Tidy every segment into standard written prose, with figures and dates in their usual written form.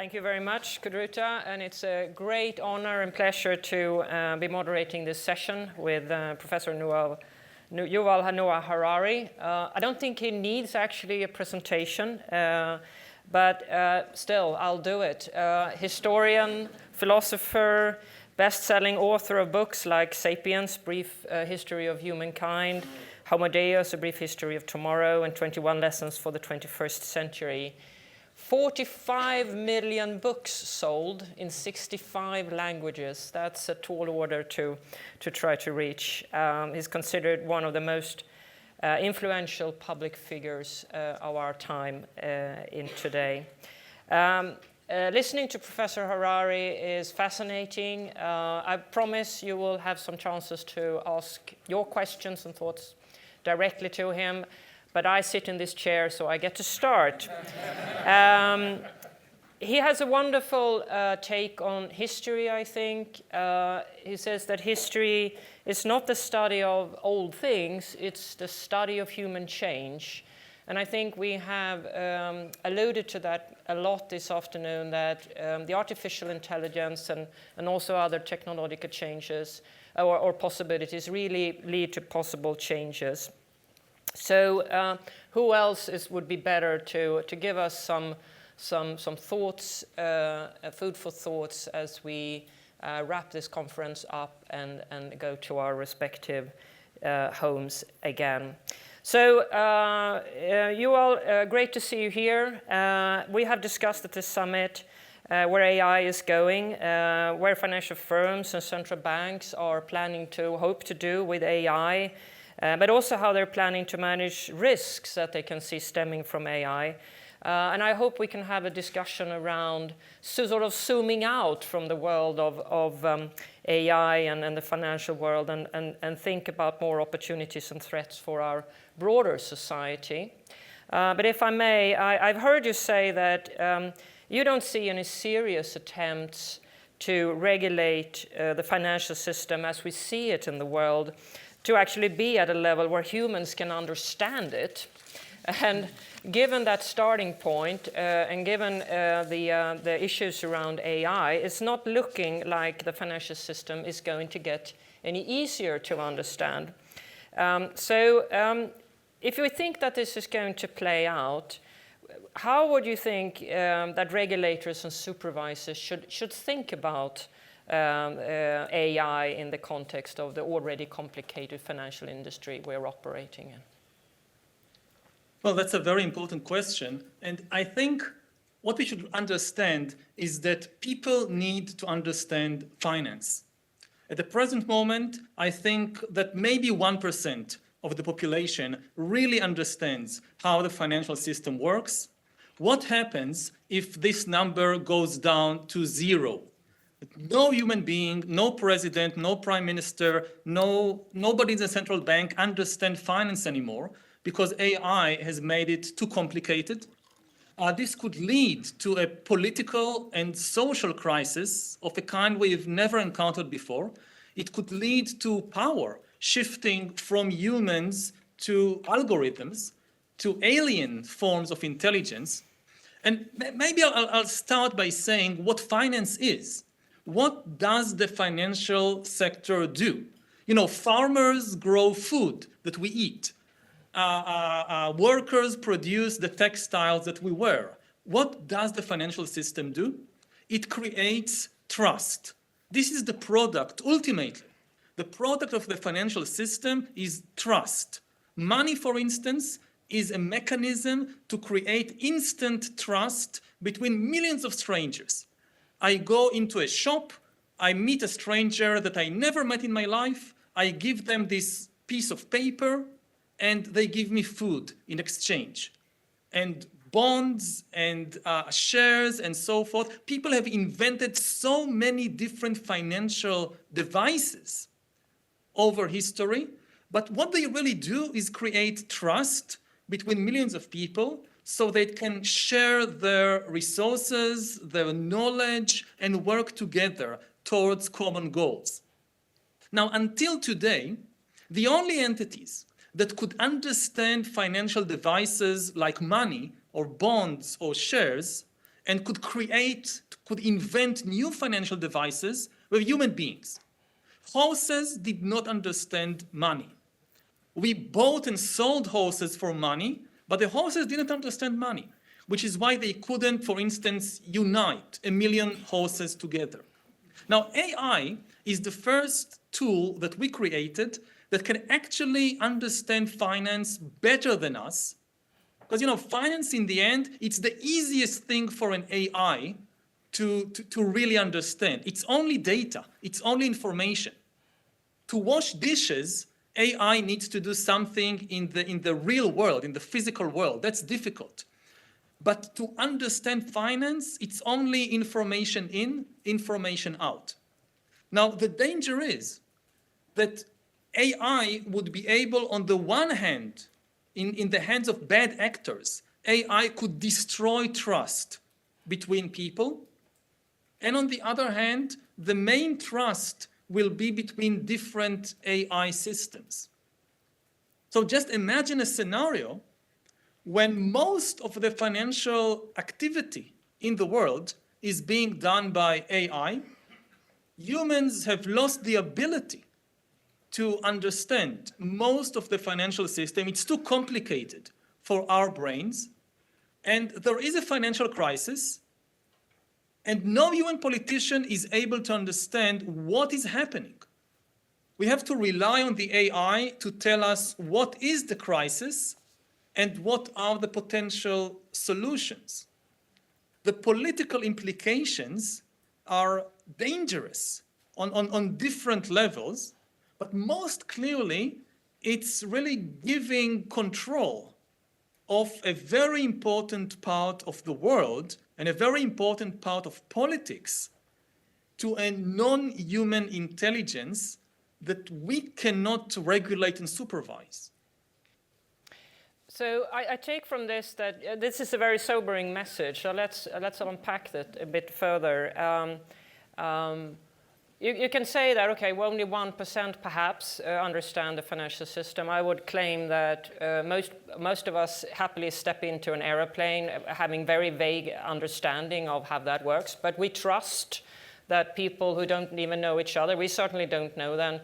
Thank you very much, Kudruta, and it's a great honor and pleasure to be moderating this session with Professor Yuval Noah Harari. I don't think he needs actually a presentation, but still, I'll do it. Historian, philosopher, best-selling author of books like *Sapiens: Brief History of Humankind*, *Moderator: A Brief History of Tomorrow*, and *21 Lessons for the 21st Century*. 45 million books sold in 65 languages. That's a tall order to try to reach. He's considered one of the most influential public figures of our time in today. Listening to Professor Harari is fascinating. I promise you will have some chances to ask your questions and thoughts directly to him. But I sit in this chair, so I get to start. He has a wonderful take on history, I think. He says that history is not the study of old things, it's the study of human change. And I think we have alluded to that a lot this afternoon, that the artificial intelligence and also other technological changes or possibilities really lead to possible changes. So who else would be better to give us some thoughts, food for thoughts as we wrap this conference up and go to our respective homes again. So you all, great to see you here. We have discussed at this summit where AI is going, where financial firms and central banks are planning to hope to do with AI, but also how they're planning to manage risks that they can see stemming from AI. And I hope we can have a discussion around sort of zooming out from the world of AI and the financial world and think about more opportunities and threats for our broader society. But if I may, I've heard you say that you don't see any serious attempts to regulate the financial system as we see it in the world, to actually be at a level where humans can understand it. And given that starting point, and given the issues around AI, it's not looking like the financial system is going to get any easier to understand. If you think that this is going to play out, how would you think that regulators and supervisors should think about AI in the context of the already complicated financial industry we're operating in? Well, that's a very important question. And I think what we should understand is that people need to understand finance. At the present moment, I think that maybe 1% of the population really understands how the financial system works. What happens if this number goes down to 0? No human being, no president, no prime minister, nobody in the central bank understands finance anymore because AI has made it too complicated. This could lead to a political and social crisis of a kind we've never encountered before. It could lead to power shifting from humans to algorithms, to alien forms of intelligence. And maybe I'll start by saying what finance is. What does the financial sector do? You know, farmers grow food that we eat. Workers produce the textiles that we wear. What does the financial system do? It creates trust. This is the product, ultimately. The product of the financial system is trust. Money, for instance, is a mechanism to create instant trust between millions of strangers. I go into a shop, I meet a stranger that I never met in my life, I give them this piece of paper, and they give me food in exchange. And bonds and shares and so forth. People have invented so many different financial devices over history, but what they really do is create trust between millions of people so they can share their resources, their knowledge, and work together towards common goals. Now, until today, the only entities that could understand financial devices like money or bonds or shares and could invent new financial devices with human beings. Horses did not understand money. We bought and sold horses for money, but the horses didn't understand money, which is why they couldn't, for instance, unite 1 million horses together. Now, AI is the first tool that we created that can actually understand finance better than us. Because, finance in the end, it's the easiest thing for an AI to really understand. It's only data. It's only information. To wash dishes, AI needs to do something in the real world, in the physical world. That's difficult. But to understand finance, it's only information in, information out. Now, the danger is that AI would be able, on the one hand, in the hands of bad actors, AI could destroy trust between people. And on the other hand, the main trust will be between different AI systems. So just imagine a scenario when most of the financial activity in the world is being done by AI. Humans have lost the ability to understand most of the financial system. It's too complicated for our brains. And there is a financial crisis, and no human politician is able to understand what is happening. We have to rely on the AI to tell us what is the crisis and what are the potential solutions. The political implications are dangerous on different levels, but most clearly, it's really giving control of a very important part of the world and a very important part of politics to a non-human intelligence that we cannot regulate and supervise. So I take from this that this is a very sobering message. So let's unpack that a bit further. You can say that, okay, well, only 1% perhaps understand the financial system. I would claim that most of us happily step into an aeroplane having very vague understanding of how that works, but we trust that people who don't even know each other, we certainly don't know them,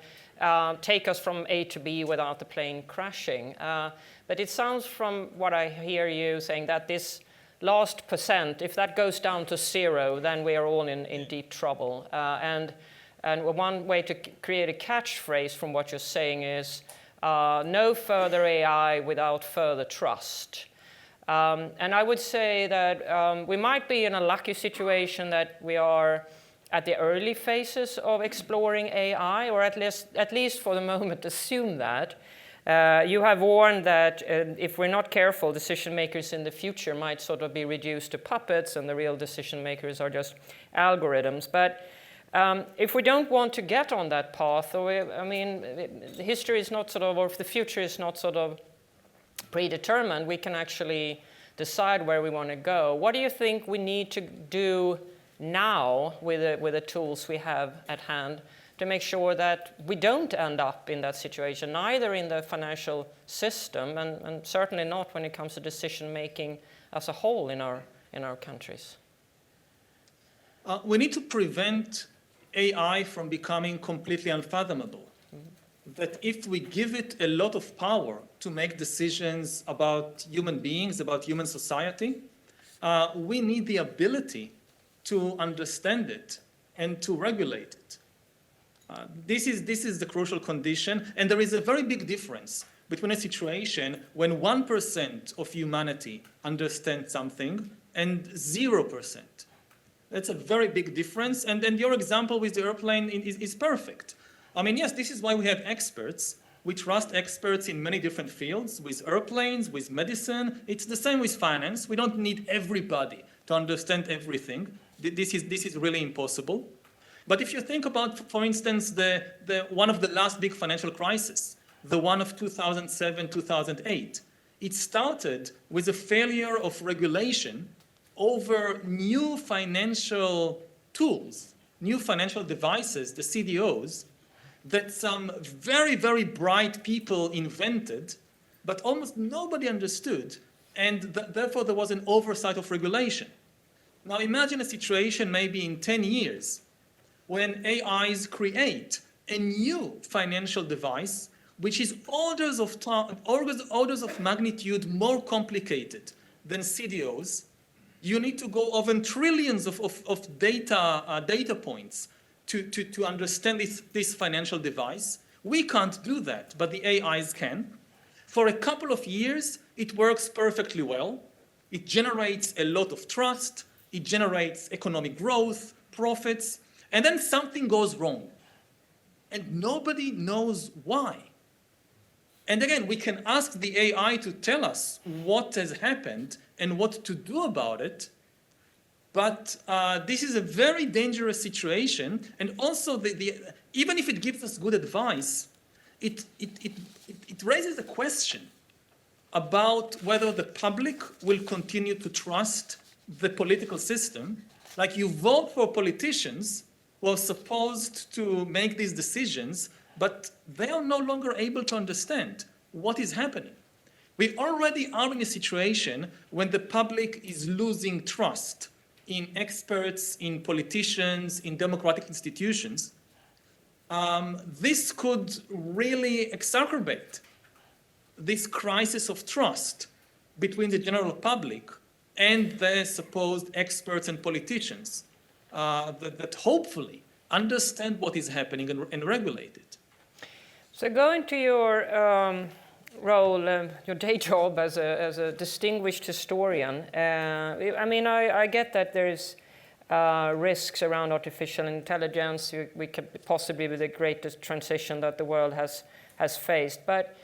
take us from A to B without the plane crashing. But it sounds from what I hear you saying that this last percent, if that goes down to zero, then we are all in deep trouble. And one way to create a catchphrase from what you're saying is, no further AI without further trust. And I would say that we might be in a lucky situation that we are at the early phases of exploring AI, or at least for the moment assume that. You have warned that if we're not careful, decision makers in the future might sort of be reduced to puppets and the real decision makers are just algorithms. But if we don't want to get on that path, history is not sort of, or if the future is not sort of predetermined, we can actually decide where we want to go. What do you think we need to do now with the tools we have at hand to make sure that we don't end up in that situation, neither in the financial system and certainly not when it comes to decision making as a whole in our countries? We need to prevent AI from becoming completely unfathomable. Mm-hmm. That if we give it a lot of power to make decisions about human beings, about human society, we need the ability to understand it and to regulate it. This is the crucial condition, and there is a very big difference between a situation when 1% of humanity understands something and 0%. That's a very big difference, and your example with the airplane is perfect. I mean, yes, this is why we have experts. We trust experts in many different fields, with airplanes, with medicine. It's the same with finance. We don't need everybody to understand everything. This is really impossible. But if you think about, for instance, the one of the last big financial crises, the one of 2007, 2008, it started with a failure of regulation over new financial tools, new financial devices, the CDOs, that some very, very bright people invented, but almost nobody understood, and therefore there was an oversight of regulation. Now imagine a situation maybe in 10 years when AIs create a new financial device which is orders of magnitude more complicated than CDOs. You need to go over trillions of data points to understand this financial device. We can't do that, but the AIs can. For a couple of years, it works perfectly well. It generates a lot of trust. It generates economic growth, profits, and then something goes wrong. And nobody knows why. And again, we can ask the AI to tell us what has happened and what to do about it. But this is a very dangerous situation. And also, even if it gives us good advice, it raises a question about whether the public will continue to trust the political system. Like, you vote for politicians who are supposed to make these decisions, but they are no longer able to understand what is happening. We already are in a situation when the public is losing trust in experts, in politicians, in democratic institutions. This could really exacerbate this crisis of trust between the general public and the supposed experts and politicians that hopefully understand what is happening and regulate it. So going to your role, your day job as a distinguished historian, I mean, I get that there's risks around artificial intelligence. We could possibly be the greatest transition that the world has faced. But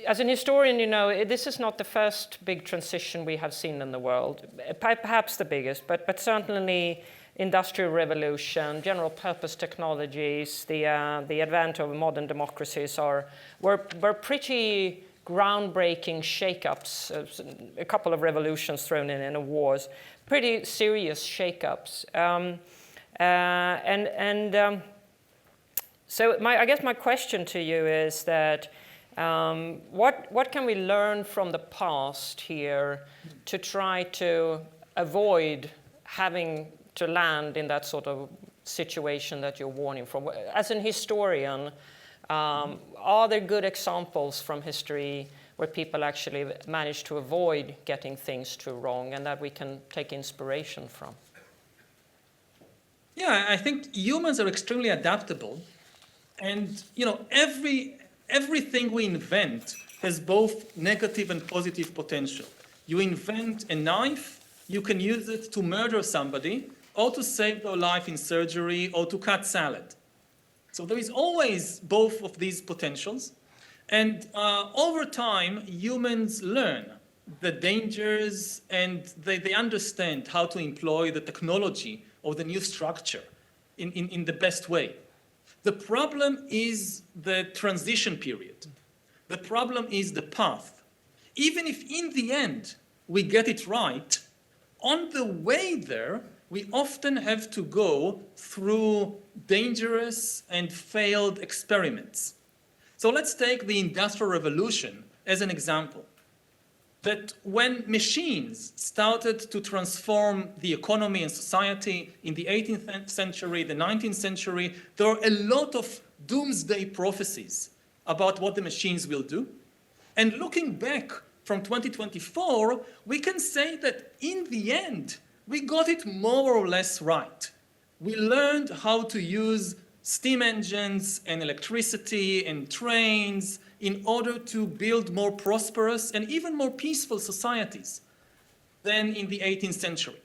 as an historian, you know, this is not the first big transition we have seen in the world. Perhaps the biggest, but certainly industrial revolution, general purpose technologies, the advent of modern democracies were pretty groundbreaking shakeups. A couple of revolutions thrown in and wars, pretty serious shakeups. So I guess my question to you is that what can we learn from the past here to try to avoid having to land in that sort of situation that you're warning from? As an historian, are there good examples from history where people actually manage to avoid getting things too wrong and that we can take inspiration from? Yeah, I think humans are extremely adaptable. And, you know, everything we invent has both negative and positive potential. You invent a knife, you can use it to murder somebody, or to save their life in surgery, or to cut salad. So there is always both of these potentials. And over time, humans learn the dangers and they understand how to employ the technology or the new structure in the best way. The problem is the transition period. The problem is the path. Even if in the end we get it right, on the way there, we often have to go through dangerous and failed experiments. So let's take the Industrial Revolution as an example. That when machines started to transform the economy and society in the 18th century, the 19th century, there are a lot of doomsday prophecies about what the machines will do. And looking back from 2024, we can say that in the end, we got it more or less right. We learned how to use steam engines and electricity and trains in order to build more prosperous and even more peaceful societies than in the 18th century.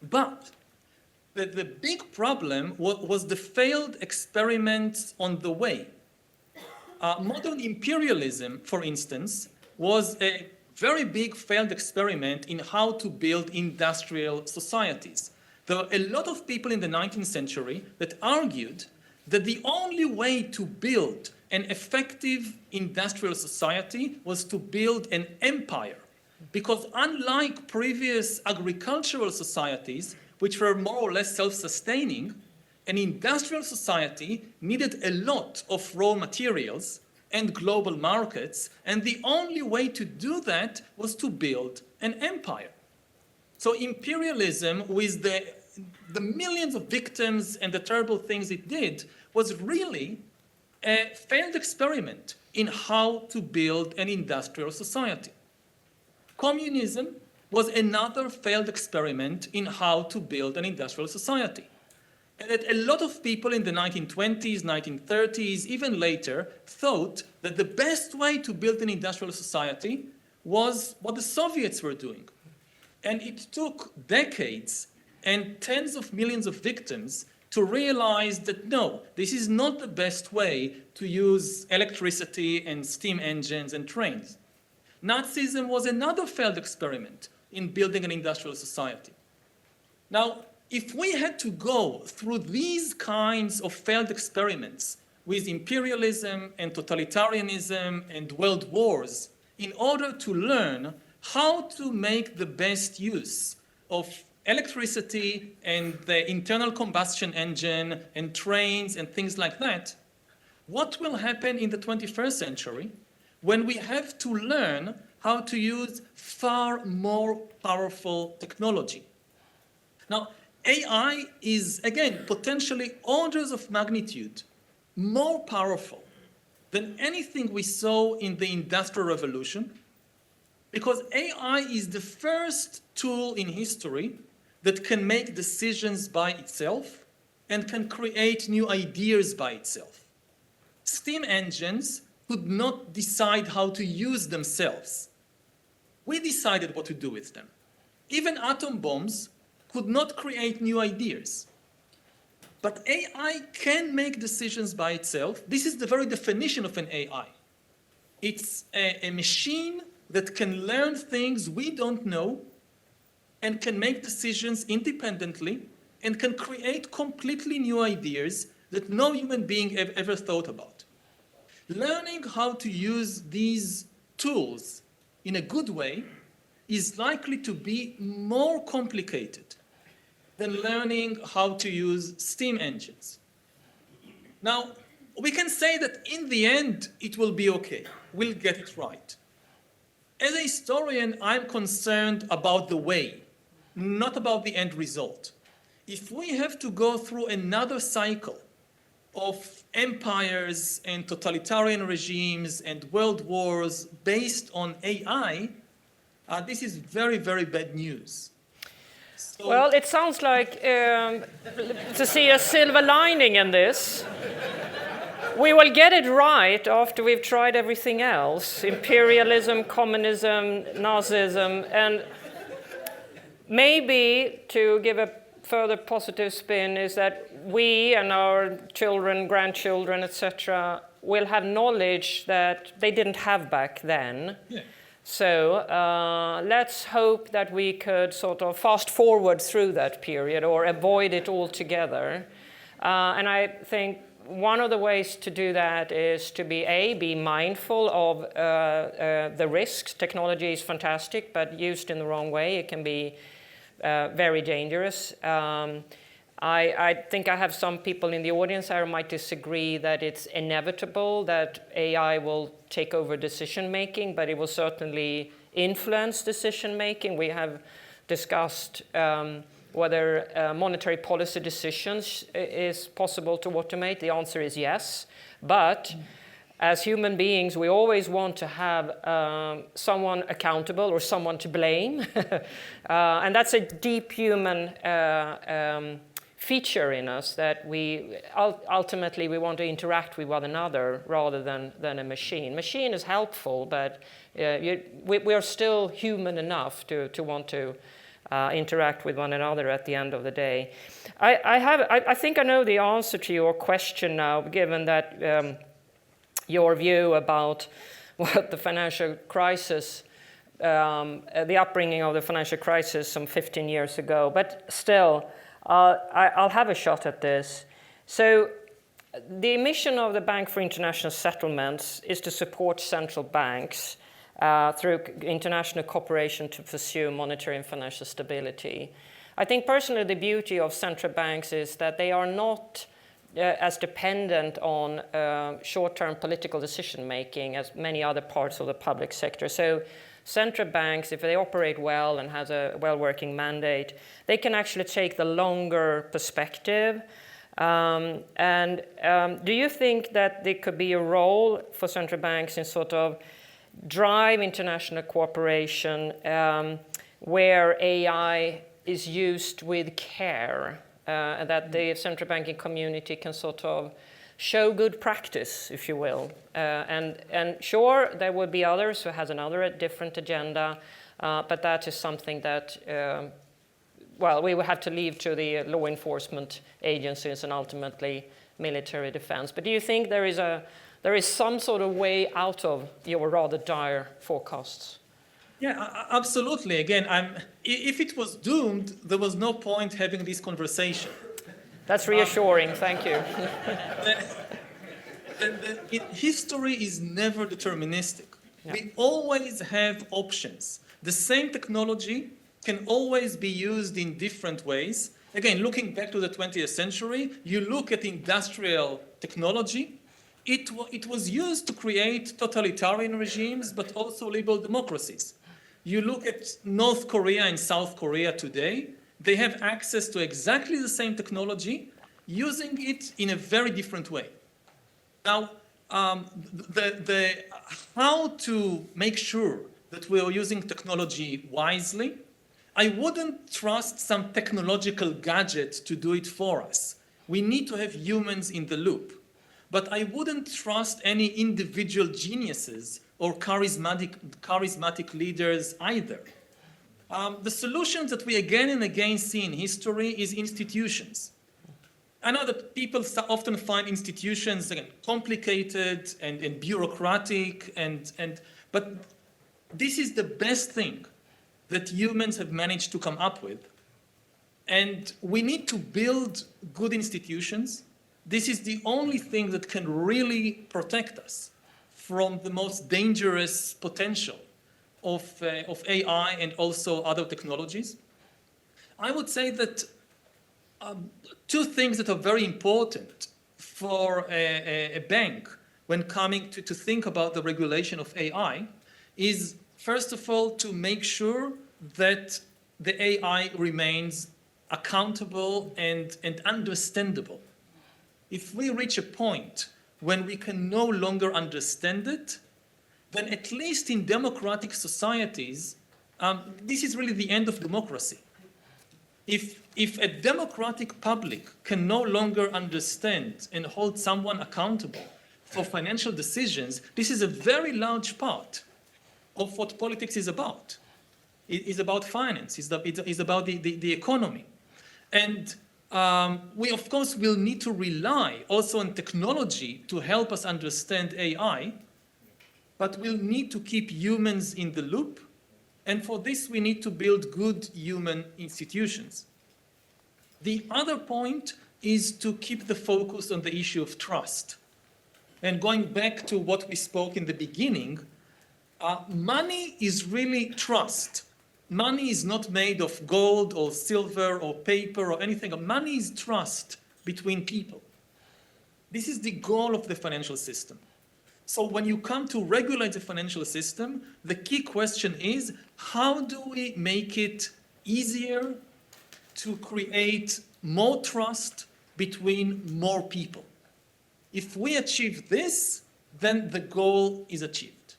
But the big problem was the failed experiments on the way. Modern imperialism, for instance, was a very big failed experiment in how to build industrial societies. There were a lot of people in the 19th century that argued that the only way to build an effective industrial society was to build an empire. Because unlike previous agricultural societies, which were more or less self-sustaining, an industrial society needed a lot of raw materials and global markets, and the only way to do that was to build an empire. So imperialism, with the millions of victims and the terrible things it did, was really a failed experiment in how to build an industrial society. Communism was another failed experiment in how to build an industrial society. And that a lot of people in the 1920s, 1930s, even later, thought that the best way to build an industrial society was what the Soviets were doing. And it took decades and tens of millions of victims to realize that no, this is not the best way to use electricity and steam engines and trains. Nazism was another failed experiment in building an industrial society. Now, if we had to go through these kinds of failed experiments with imperialism and totalitarianism and world wars in order to learn how to make the best use of electricity and the internal combustion engine and trains and things like that, what will happen in the 21st century when we have to learn how to use far more powerful technology? Now, AI is, again, potentially orders of magnitude more powerful than anything we saw in the Industrial Revolution, because AI is the first tool in history that can make decisions by itself and can create new ideas by itself. Steam engines could not decide how to use themselves. We decided what to do with them. Even atom bombs could not create new ideas. But AI can make decisions by itself. This is the very definition of an AI. It's a machine that can learn things we don't know and can make decisions independently and can create completely new ideas that no human being ever thought about. Learning how to use these tools in a good way is likely to be more complicated than learning how to use steam engines. Now, we can say that in the end, it will be okay. We'll get it right. As a historian, I'm concerned about the way, not about the end result. If we have to go through another cycle of empires and totalitarian regimes and world wars based on AI, this is very, very bad news. So, well, it sounds like to see a silver lining in this. We will get it right after we've tried everything else, imperialism, communism, Nazism, and maybe to give a further positive spin is that we and our children, grandchildren, etc., will have knowledge that they didn't have back then. yeah. So let's hope that we could sort of fast forward through that period or avoid it altogether. And I think one of the ways to do that is to be mindful of the risks. Technology is fantastic, but used in the wrong way, it can be very dangerous. I think I have some people in the audience who might disagree that it's inevitable that AI will take over decision making, but it will certainly influence decision making. We have discussed whether monetary policy decisions is possible to automate. The answer is yes, but as human beings, we always want to have someone accountable or someone to blame. And that's a deep human feature in us, that we ultimately we want to interact with one another rather than a machine. Machine is helpful, but we are still human enough to want to interact with one another at the end of the day. I think I know the answer to your question now, given that your view about what the financial crisis, the upbringing of the financial crisis some 15 years ago, but still, I'll have a shot at this. So the mission of the Bank for International Settlements is to support central banks through international cooperation to pursue monetary and financial stability. I think personally the beauty of central banks is that they are not as dependent on short-term political decision-making as many other parts of the public sector. So central banks, if they operate well and has a well-working mandate, they can actually take the longer perspective. Do you think that there could be a role for central banks in sort of drive international cooperation where AI is used with care, and that the central banking community can sort of show good practice, if you will? And sure, there will be others who has another different agenda, but that is something that, well, we will have to leave to the law enforcement agencies and ultimately military defense. But do you think there is some sort of way out of your rather dire forecasts? Yeah, absolutely. Again, if it was doomed, there was no point having this conversation. That's reassuring. Thank you. History is never deterministic. Yeah. We always have options. The same technology can always be used in different ways. Again, looking back to the 20th century, you look at industrial technology. It was used to create totalitarian regimes, but also liberal democracies. You look at North Korea and South Korea today, they have access to exactly the same technology, using it in a very different way. Now, how to make sure that we are using technology wisely, I wouldn't trust some technological gadget to do it for us. We need to have humans in the loop. But I wouldn't trust any individual geniuses or charismatic leaders either. The solutions that we again and again see in history is institutions. I know that people often find institutions, again, complicated and bureaucratic, but this is the best thing that humans have managed to come up with. And we need to build good institutions. This is the only thing that can really protect us from the most dangerous potential of AI and also other technologies. I would say that two things that are very important for a bank when coming to think about the regulation of AI is, first of all, to make sure that the AI remains accountable and understandable. If we reach a point when we can no longer understand it, then at least in democratic societies, this is really the end of democracy. If a democratic public can no longer understand and hold someone accountable for financial decisions, this is a very large part of what politics is about. It is about finance, it's about the economy. And we, of course, will need to rely also on technology to help us understand AI, but we'll need to keep humans in the loop. And for this, we need to build good human institutions. The other point is to keep the focus on the issue of trust. And going back to what we spoke in the beginning, money is really trust. Money is not made of gold or silver or paper or anything. Money is trust between people. This is the goal of the financial system. So when you come to regulate the financial system, the key question is, how do we make it easier to create more trust between more people? If we achieve this, then the goal is achieved.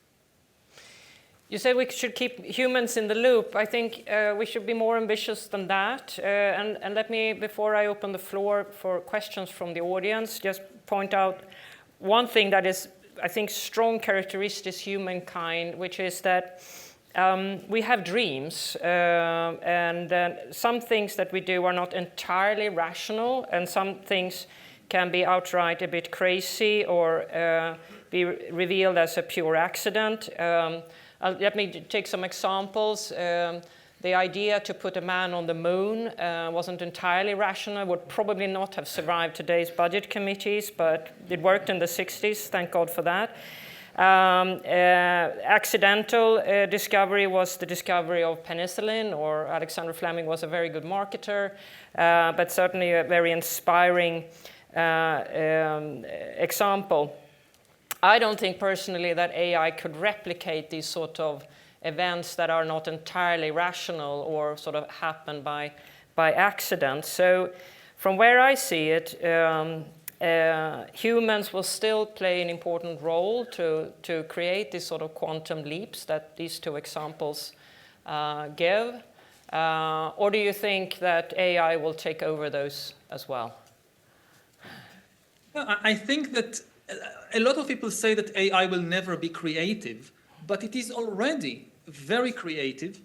You said we should keep humans in the loop. I think we should be more ambitious than that. And let me, before I open the floor for questions from the audience, just point out one thing that is, I think, strong characteristic of humankind, which is that we have dreams, and some things that we do are not entirely rational, and some things can be outright a bit crazy or be revealed as a pure accident. Let me take some examples. The idea to put a man on the moon wasn't entirely rational, would probably not have survived today's budget committees, but it worked in the 60s, thank God for that. Accidental discovery was the discovery of penicillin, or Alexander Fleming was a very good marketer, but certainly a very inspiring example. I don't think personally that AI could replicate these sort of events that are not entirely rational or sort of happen by accident. So from where I see it, humans will still play an important role to create these sort of quantum leaps that these two examples give. Or do you think that AI will take over those as well? I think that a lot of people say that AI will never be creative, but it is already very creative.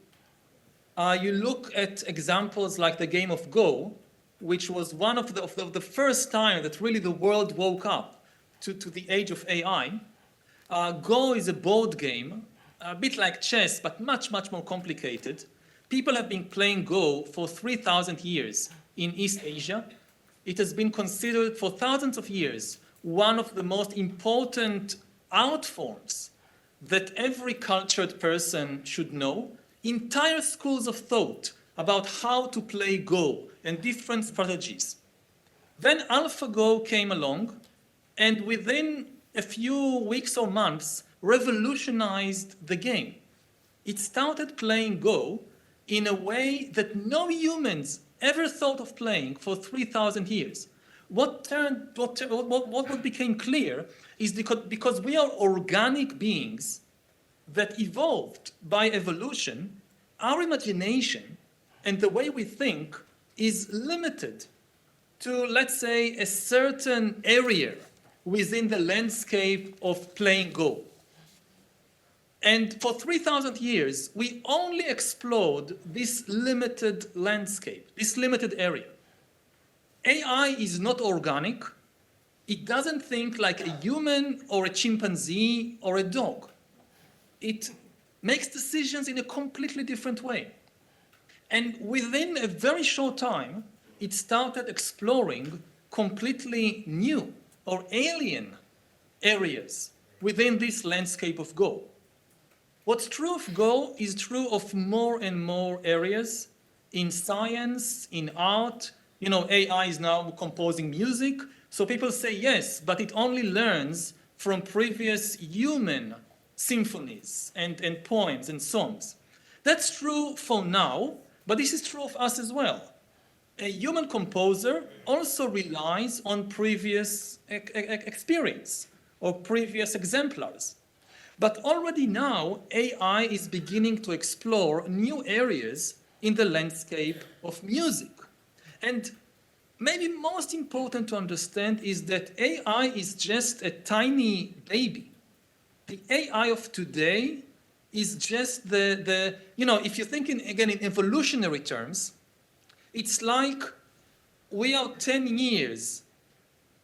You look at examples like the game of Go, which was one of the first time that really the world woke up to the age of AI. Go is a board game, a bit like chess, but much, much more complicated. People have been playing Go for 3,000 years in East Asia. It has been considered for thousands of years one of the most important art forms that every cultured person should know. Entire schools of thought about how to play Go and different strategies. Then AlphaGo came along, and within a few weeks or months, revolutionized the game. It started playing Go in a way that no humans ever thought of playing for 3,000 years. What became clear is because we are organic beings that evolved by evolution, our imagination and the way we think is limited to, let's say, a certain area within the landscape of playing Go. And for 3,000 years, we only explored this limited landscape, this limited area. AI is not organic. It doesn't think like a human or a chimpanzee or a dog. It makes decisions in a completely different way. And within a very short time, it started exploring completely new or alien areas within this landscape of Go. What's true of Go is true of more and more areas in science, in art. You know, AI is now composing music. So people say, yes, but it only learns from previous human symphonies and poems and songs. That's true for now, but this is true of us as well. A human composer also relies on previous experience or previous exemplars. But already now, AI is beginning to explore new areas in the landscape of music. And maybe most important to understand is that AI is just a tiny baby. The AI of today is just if you think again in evolutionary terms, it's like we are 10 years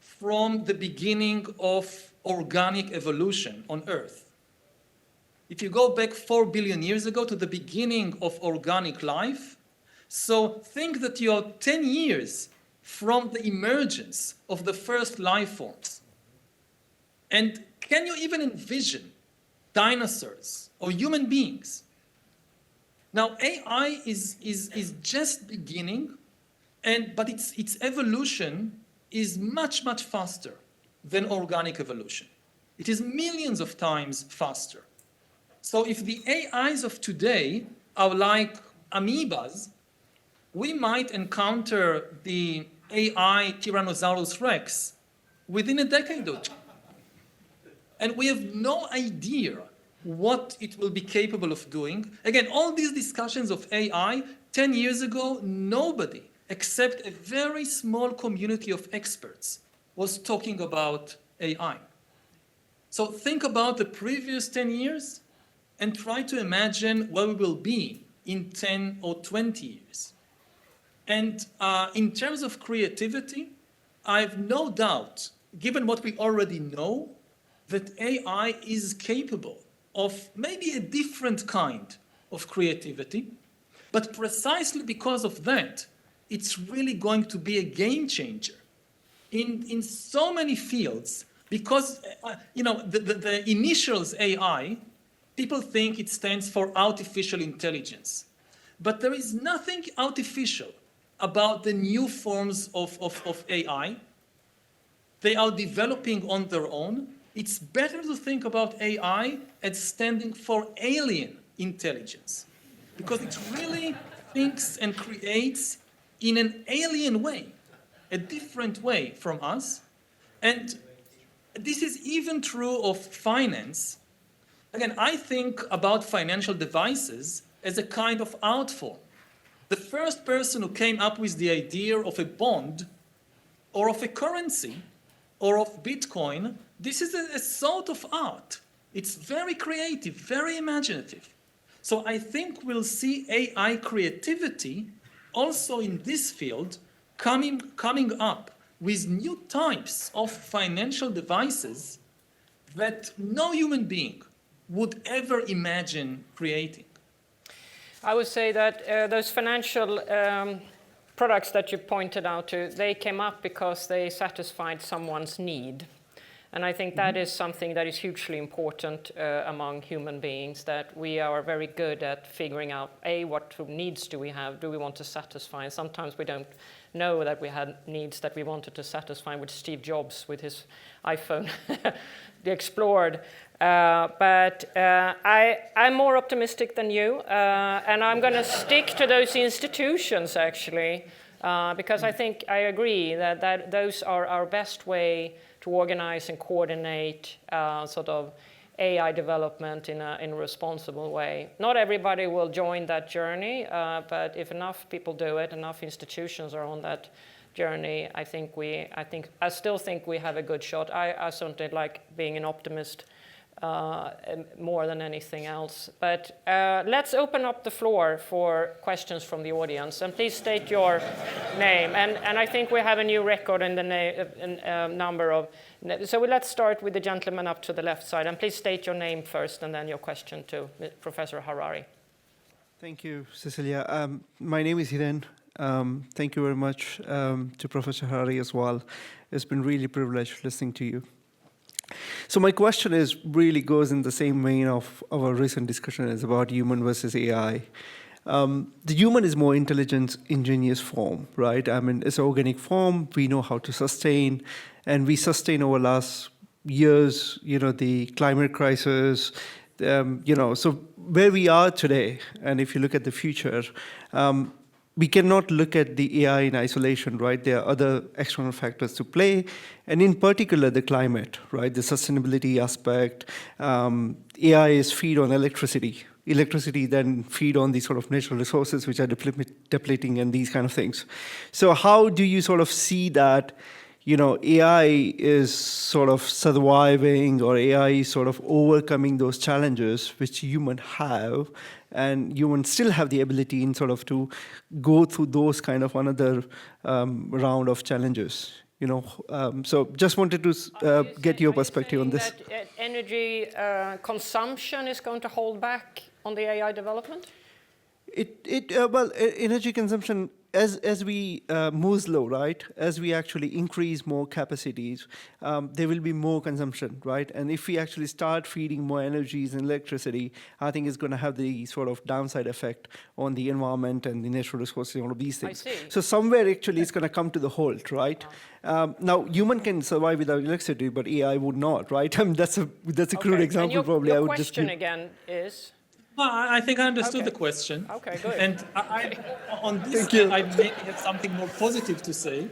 from the beginning of organic evolution on Earth. If you go back 4 billion years ago to the beginning of organic life, so think that you're 10 years from the emergence of the first life forms. And can you even envision dinosaurs or human beings? Now, AI is just beginning, but its evolution is much, much faster than organic evolution. It is millions of times faster. So if the AIs of today are like amoebas, we might encounter the AI Tyrannosaurus Rex within a decade or two. And we have no idea what it will be capable of doing. Again, all these discussions of AI, 10 years ago, nobody except a very small community of experts was talking about AI. So think about the previous 10 years and try to imagine where we will be in 10 or 20 years. And in terms of creativity, I have no doubt, given what we already know, that AI is capable of maybe a different kind of creativity, but precisely because of that, it's really going to be a game changer in so many fields, because the initials AI, people think it stands for artificial intelligence. But there is nothing artificial about the new forms of AI. They are developing on their own. It's better to think about AI as standing for alien intelligence, because it really thinks and creates in an alien way, a different way from us. And this is even true of finance. Again, I think about financial devices as a kind of art form. The first person who came up with the idea of a bond or of a currency or of Bitcoin, this is a sort of art. It's very creative, very imaginative. So I think we'll see AI creativity also in this field coming up with new types of financial devices that no human being would ever imagine creating. I would say that those financial products that you pointed out to, they came up because they satisfied someone's need. And I think that is something that is hugely important among human beings, that we are very good at figuring out, A, what needs do we have, do we want to satisfy? And sometimes we don't know that we had needs that we wanted to satisfy, with Steve Jobs with his iPhone, the Explorer. But I'm more optimistic than you, and I'm going to stick to those institutions, actually, because I think I agree that those are our best way to organize and coordinate sort of AI development in a responsible way. Not everybody will join that journey, but if enough people do it, enough institutions are on that journey, I still think we have a good shot. I certainly like being an optimist more than anything else. But let's open up the floor for questions from the audience. And please state your name. And I think we have a new record in the number of... So let's start with the gentleman up to the left side. And please state your name first and then your question to Professor Harari. Thank you, Cecilia. My name is Hiren. Thank you very much to Professor Harari as well. It's been really privileged listening to you. So my question really goes in the same vein of our recent discussion is about human versus AI. The human is more intelligent, ingenious form, right? I mean, it's an organic form. We know how to sustain, and we sustain over last years, the climate crisis, so where we are today, and if you look at the future, we cannot look at the AI in isolation, right? There are other external factors to play, and in particular, the climate, right? The sustainability aspect. AI is feed on electricity. Electricity then feed on these sort of natural resources which are depleting and these kind of things. So how do you sort of see that, AI is sort of surviving, or AI is sort of overcoming those challenges which humans have, and humans still have the ability in sort of to go through those kind of another round of challenges, So just wanted to get your perspective on this. That energy consumption is going to hold back on the AI development? Well, energy consumption, as we move slow, right? As we actually increase more capacities, there will be more consumption, right? And if we actually start feeding more energies and electricity, I think it's going to have the sort of downside effect on the environment and the natural resources and all of these things. I see. So somewhere actually it's going to come to the halt, right? Now, human can survive without electricity, but AI would not, right? I mean, that's a crude example. And probably. Your I would question just again is? Well, I think I understood the question. Okay, good. And on this, I maybe have something more positive to say.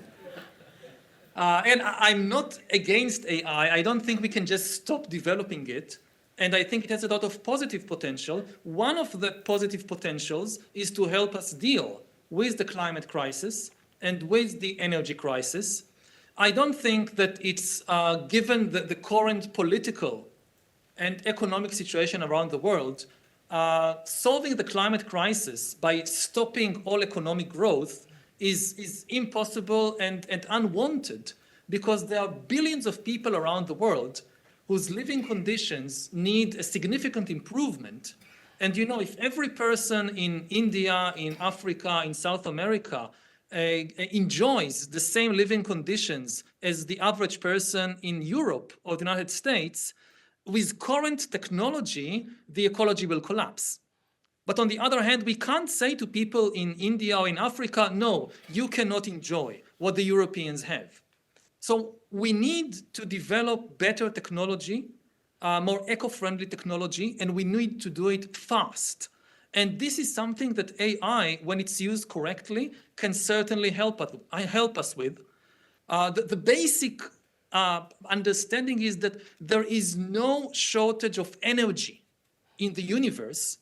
And I'm not against AI. I don't think we can just stop developing it. And I think it has a lot of positive potential. One of the positive potentials is to help us deal with the climate crisis and with the energy crisis. I don't think that it's, given the current political and economic situation around the world, solving the climate crisis by stopping all economic growth is impossible and unwanted, because there are billions of people around the world whose living conditions need a significant improvement. And if every person in India, in Africa, in South America enjoys the same living conditions as the average person in Europe or the United States, with current technology, the ecology will collapse. But on the other hand, we can't say to people in India or in Africa, no, you cannot enjoy what the Europeans have. So we need to develop better technology more eco-friendly technology, and we need to do it fast. And this is something that AI, when it's used correctly, can certainly help us with. The basic understanding is that there is no shortage of energy in the universe.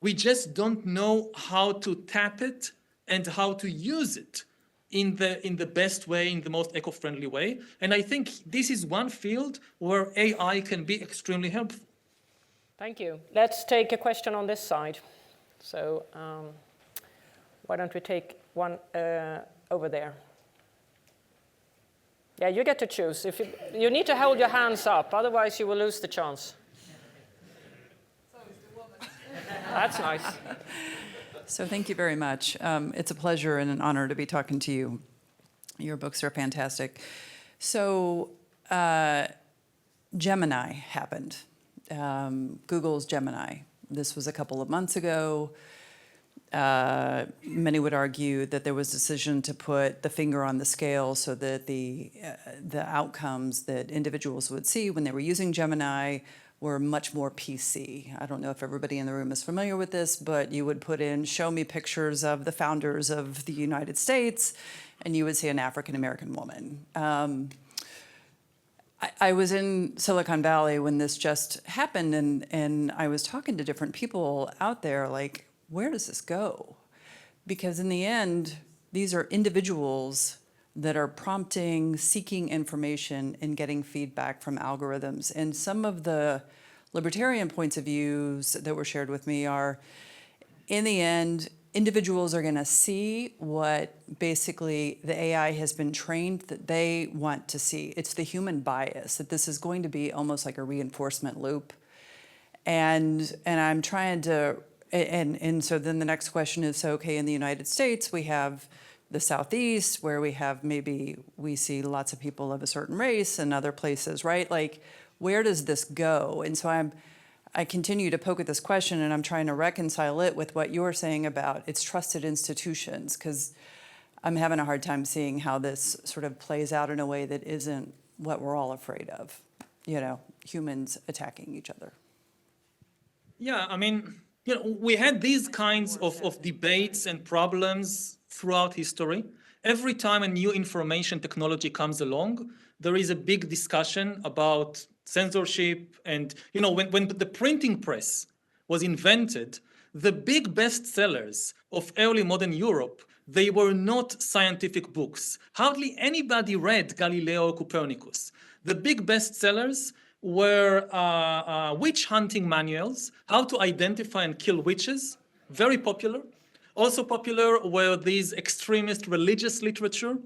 We just don't know how to tap it and how to use it in the best way, in the most eco-friendly way. And I think this is one field where AI can be extremely helpful. Thank you. Let's take a question on this side. So why don't we take one over there? Yeah, you get to choose. If you need to hold your hands up, otherwise you will lose the chance. That's nice. So thank you very much. It's a pleasure and an honor to be talking to you. Your books are fantastic. So Gemini happened. Google's Gemini. This was a couple of months ago. Many would argue that there was a decision to put the finger on the scale so that the outcomes that individuals would see when they were using Gemini were much more PC. I don't know if everybody in the room is familiar with this, but you would put in, show me pictures of the founders of the United States, and you would see an African-American woman. I was in Silicon Valley when this just happened, and I was talking to different people out there, like, where does this go? Because in the end, these are individuals that are prompting, seeking information, and getting feedback from algorithms. And some of the libertarian points of views that were shared with me are, in the end, individuals are going to see what basically the AI has been trained that they want to see. It's the human bias, that this is going to be almost like a reinforcement loop. And I'm trying to, and so then the next question is, so, okay, in the United States, we have the Southeast, where we see lots of people of a certain race, and other places, right? Like, where does this go? And so I continue to poke at this question, and I'm trying to reconcile it with what you're saying about its trusted institutions, because I'm having a hard time seeing how this sort of plays out in a way that isn't what we're all afraid of, humans attacking each other. Yeah, I mean, we had these kinds of debates and problems throughout history. Every time a new information technology comes along, there is a big discussion about censorship. And when the printing press was invented, the big bestsellers of early modern Europe, they were not scientific books. Hardly anybody read Galileo or Copernicus. The big bestsellers were witch hunting manuals, how to identify and kill witches, very popular. Also popular were these extremist religious literature.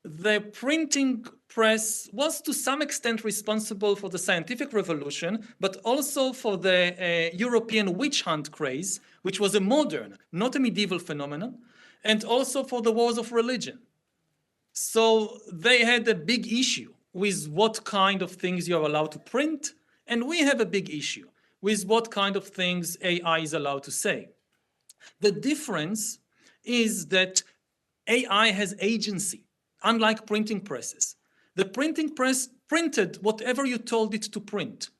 The printing press was to some extent responsible for the scientific revolution, but also for the European witch hunt craze, which was a modern, not a medieval phenomenon, and also for the wars of religion. So they had a big issue with what kind of things you are allowed to print, and we have a big issue with what kind of things AI is allowed to say. The difference is that AI has agency, unlike printing presses. The printing press printed whatever you told it to print.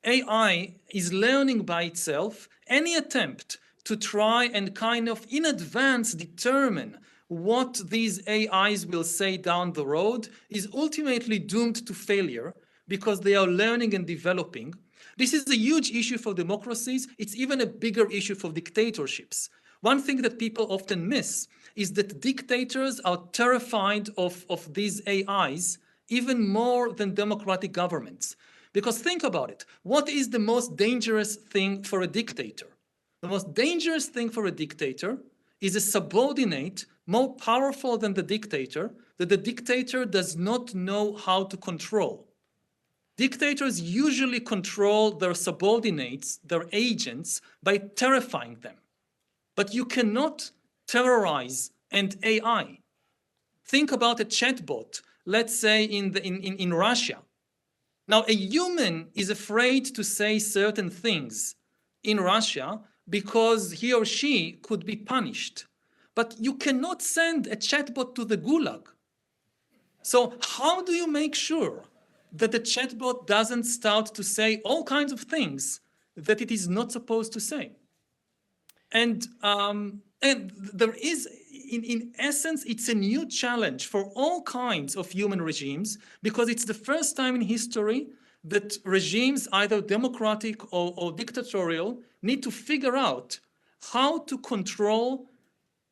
AI is learning by itself. Any attempt to try and kind of in advance determine what these AIs will say down the road is ultimately doomed to failure because they are learning and developing. This is a huge issue for democracies. It's even a bigger issue for dictatorships. One thing that people often miss is that dictators are terrified of these AIs even more than democratic governments. Because think about it. What is the most dangerous thing for a dictator? The most dangerous thing for a dictator is a subordinate more powerful than the dictator that the dictator does not know how to control. Dictators usually control their subordinates, their agents, by terrifying them. But you cannot terrorize an AI. Think about a chatbot, let's say in Russia. Now, a human is afraid to say certain things in Russia because he or she could be punished. But you cannot send a chatbot to the gulag. So how do you make sure that the chatbot doesn't start to say all kinds of things that it is not supposed to say. And there is, in essence, it's a new challenge for all kinds of human regimes, because it's the first time in history that regimes, either democratic or dictatorial, need to figure out how to control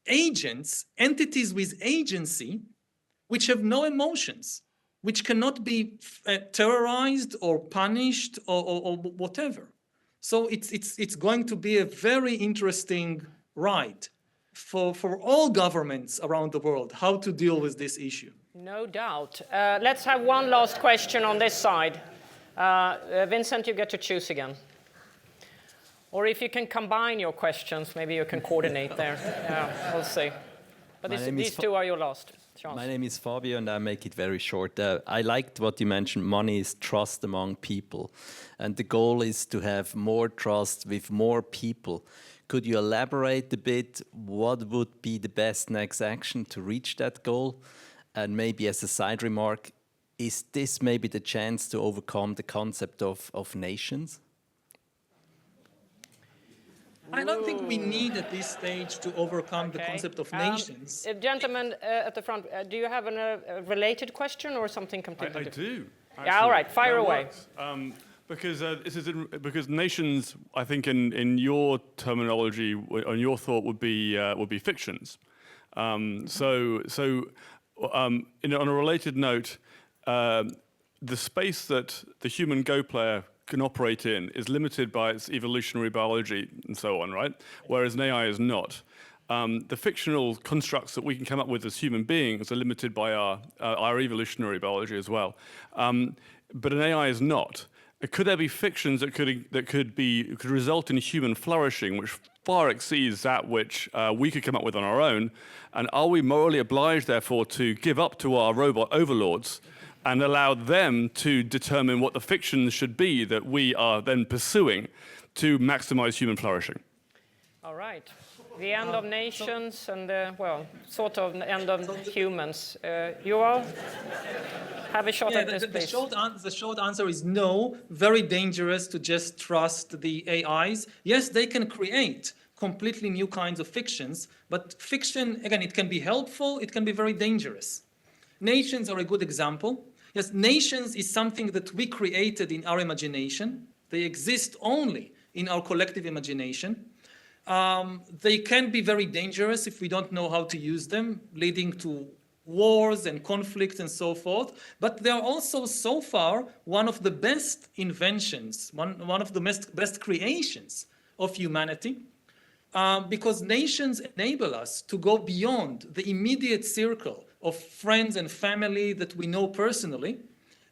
agents, entities with agency, which have no emotions, which cannot be terrorized or punished or whatever. So it's going to be a very interesting ride for all governments around the world, how to deal with this issue. No doubt. Let's have one last question on this side. Vincent, you get to choose again. Or if you can combine your questions, maybe you can coordinate there. Yeah, we'll see. But these two are your last chance. My name is Fabio, and I make it very short. I liked what you mentioned. Money is trust among people. And the goal is to have more trust with more people. Could you elaborate a bit? What would be the best next action to reach that goal? And maybe as a side remark, is this maybe the chance to overcome the concept of nations? I don't think we need at this stage to overcome the concept of nations. Gentlemen at the front, do you have a related question or something completely different? I do. Actually. Yeah, all right, fire away. Because nations, I think, in your terminology, on your thought, would be fictions. On a related note, the space that the human Go player can operate in is limited by its evolutionary biology and so on, right? Whereas an AI is not. The fictional constructs that we can come up with as human beings are limited by our evolutionary biology as well. But an AI is not. Could there be fictions that could result in human flourishing, which far exceeds that which we could come up with on our own? And are we morally obliged, therefore, to give up to our robot overlords and allow them to determine what the fictions should be that we are then pursuing to maximize human flourishing? All right. The end of nations and, sort of the end of humans. Yuval, have a shot at this, please. The short answer is no. Very dangerous to just trust the AIs. Yes, they can create completely new kinds of fictions, but fiction, again, it can be helpful, it can be very dangerous. Nations are a good example. Yes, nations is something that we created in our imagination. They exist only in our collective imagination. They can be very dangerous if we don't know how to use them, leading to wars and conflicts and so forth. But they are also, so far, one of the best inventions, one of the best creations of humanity, because nations enable us to go beyond the immediate circle of friends and family that we know personally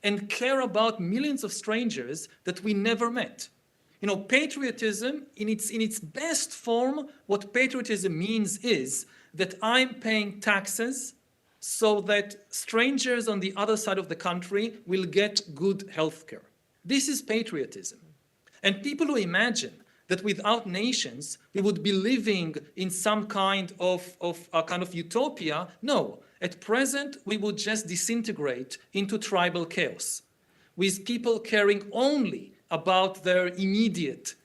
and care about millions of strangers that we never met. You know, patriotism, in its best form, what patriotism means is that I'm paying taxes so that strangers on the other side of the country will get good health care. This is patriotism. And people who imagine that without nations, we would be living in some kind of utopia, no. At present, we would just disintegrate into tribal chaos, with people caring only about their immediate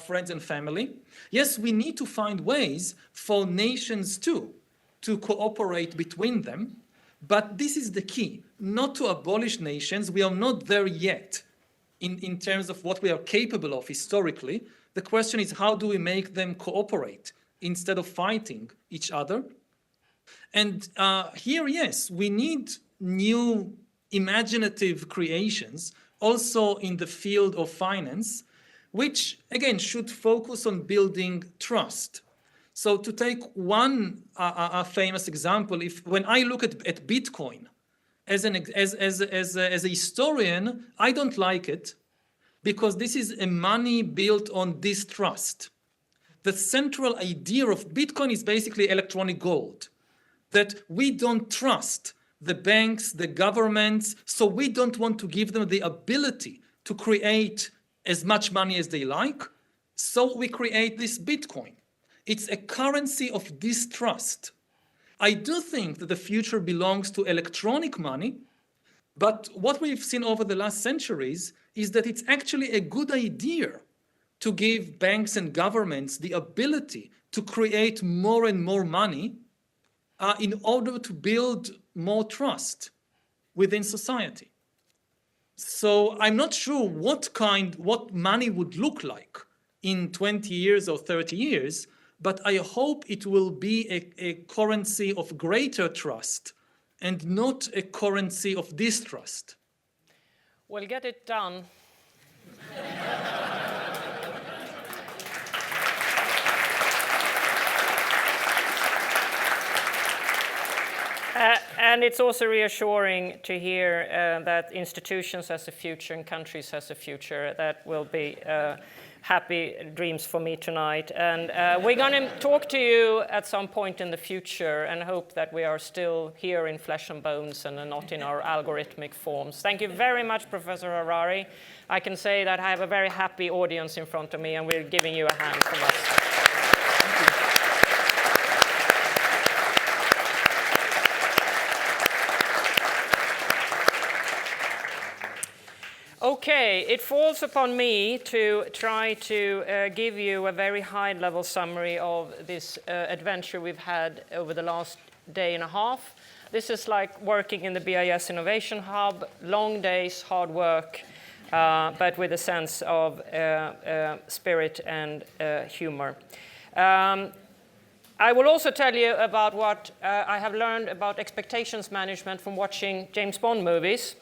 friends and family. Yes, we need to find ways for nations too to cooperate between them, but this is the key, not to abolish nations. We are not there yet in terms of what we are capable of historically. The question is, how do we make them cooperate instead of fighting each other? And here, yes, we need new imaginative creations, also in the field of finance, which, again, should focus on building trust. So to take one famous example, when I look at Bitcoin, as a historian, I don't like it, because this is a money built on distrust. The central idea of Bitcoin is basically electronic gold, that we don't trust the banks, the governments, so we don't want to give them the ability to create as much money as they like, so we create this Bitcoin. It's a currency of distrust. I do think that the future belongs to electronic money, But what we've seen over the last centuries is that it's actually a good idea to give banks and governments the ability to create more and more money in order to build more trust within society. So I'm not sure what money would look like in 20 years or 30 years, but I hope it will be a currency of greater trust and not a currency of distrust. We'll get it done. And it's also reassuring to hear that institutions has a future and countries has a future. That will be happy dreams for me tonight. And we're going to talk to you at some point in the future and hope that we are still here in flesh and bones and not in our algorithmic forms. Thank you very much, Professor Harari. I can say that I have a very happy audience in front of me, and we're giving you a hand from us. Okay, it falls upon me to try to give you a very high-level summary of this adventure we've had over the last day and a half. This is like working in the BIS Innovation Hub, long days, hard work, but with a sense of spirit and humor. I will also tell you about what I have learned about expectations management from watching James Bond movies.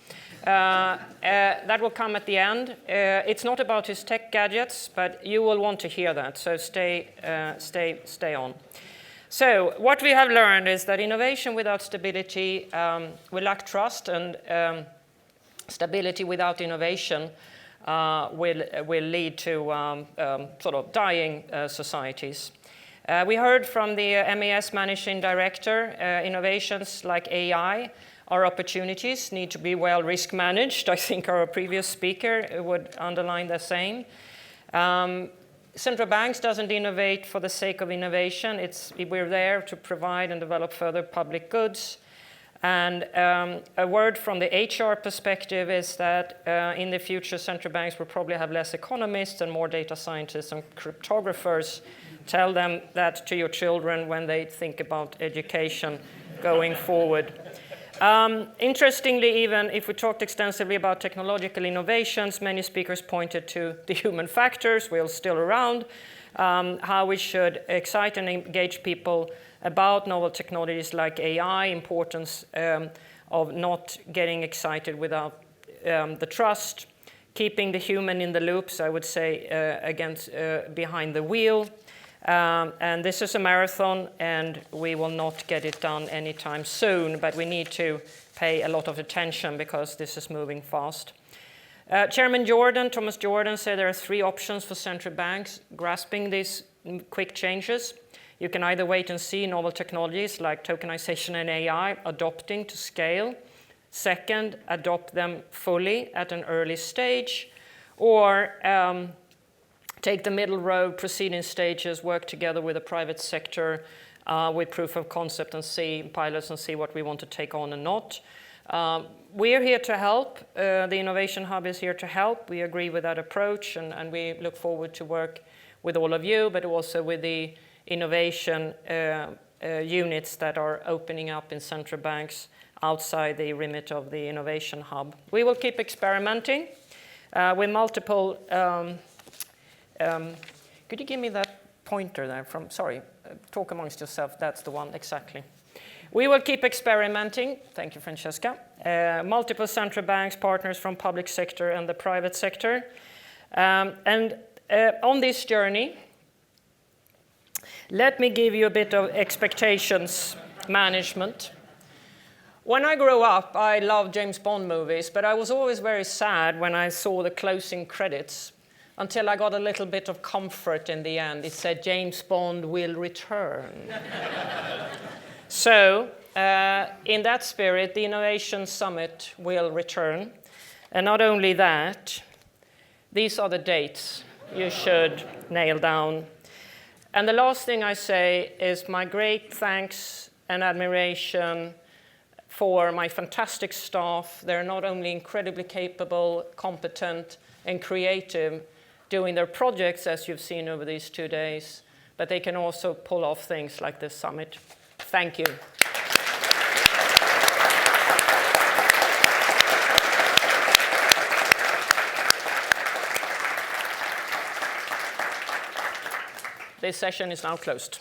That will come at the end. It's not about his tech gadgets, but you will want to hear that, so stay on. So what we have learned is that innovation without stability will lack trust, and stability without innovation will lead to sort of dying societies. We heard from the MAS Managing Director, innovations like AI are opportunities, need to be well risk managed. I think our previous speaker would underline the same. Central banks doesn't innovate for the sake of innovation. We're there to provide and develop further public goods. And a word from the HR perspective is that in the future, central banks will probably have less economists and more data scientists and cryptographers. Tell them that to your children when they think about education going forward. Interestingly, even if we talked extensively about technological innovations, many speakers pointed to the human factors, we're still around, how we should excite and engage people about novel technologies like AI, importance of not getting excited without the trust, keeping the human in the loops, I would say, behind the wheel. And this is a marathon, and we will not get it done anytime soon, but we need to pay a lot of attention because this is moving fast. Chairman Thomas Jordan, said there are 3 options for central banks grasping these quick changes. You can either wait and see novel technologies like tokenization and AI adopting to scale. Second, adopt them fully at an early stage, or take the middle road, proceed in stages, work together with the private sector with proof of concept and see pilots and see what we want to take on and not. We're here to help. The Innovation Hub is here to help. We agree with that approach, and we look forward to work with all of you, but also with the innovation units that are opening up in central banks outside the remit of the Innovation Hub. We will keep experimenting with multiple could you give me that pointer there talk amongst yourself, that's the one, exactly. We will keep experimenting, thank you, Francesca, multiple central banks, partners from public sector and the private sector. And on this journey, let me give you a bit of expectations management. When I grew up, I loved James Bond movies, but I was always very sad when I saw the closing credits, until I got a little bit of comfort in the end. It said, James Bond will return. So, in that spirit, the Innovation Summit will return. And not only that, these are the dates you should nail down. And the last thing I say is my great thanks and admiration for my fantastic staff. They're not only incredibly capable, competent, and creative doing their projects, as you've seen over these 2 days, but they can also pull off things like this summit. Thank you. This session is now closed.